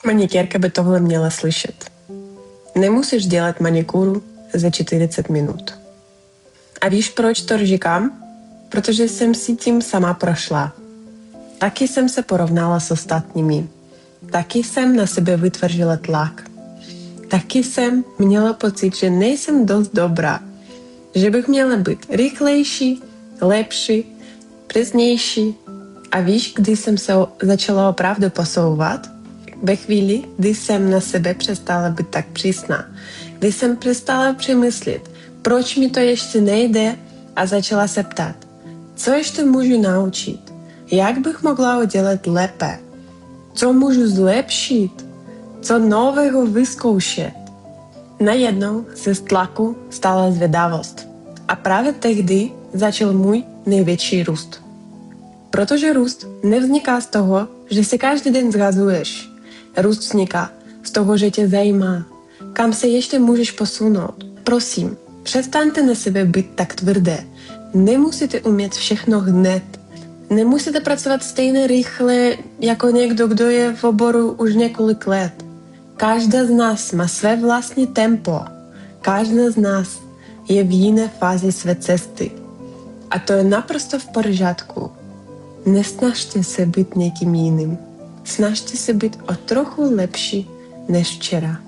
Manikérka by tohle měla slyšet. Nemusíš dělat manikúru za 40 minut. A víš, proč to říkám? Protože jsem si tím sama prošla. Taky jsem se porovnala s ostatními. Taky jsem na sebe vytvořila tlak. Taky jsem měla pocit, že nejsem dost dobrá. Že bych měla být rychlejší, lepší, přesnější. A víš, kdy jsem se začala opravdu posouvat? Ve chvíli, kdy jsem na sebe přestala být tak přísná. Kdy jsem přestala přemyslet, proč mi to ještě nejde a začala se ptát, co ještě můžu naučit, jak bych mohla udělat lépe, co můžu zlepšit, co nového vyzkoušet. Najednou se z tlaku stala zvědavost. A právě tehdy začal můj největší růst. Protože růst nevzniká z toho, že si každý den zhazuješ. Růst vzniká z toho, že tě zajímá, kam se ještě můžeš posunout. Prosím, přestaňte na sebe být tak tvrdé. Nemusíte umět všechno hned. Nemusíte pracovat stejně rychle jako někdo, kdo je v oboru už několik let. Každá z nás má své vlastní tempo. Každá z nás je v jiné fázi své cesty. A to je naprosto v pořádku. Nesnažte se být někým jiným. Snažte se být o trochu lepší než včera.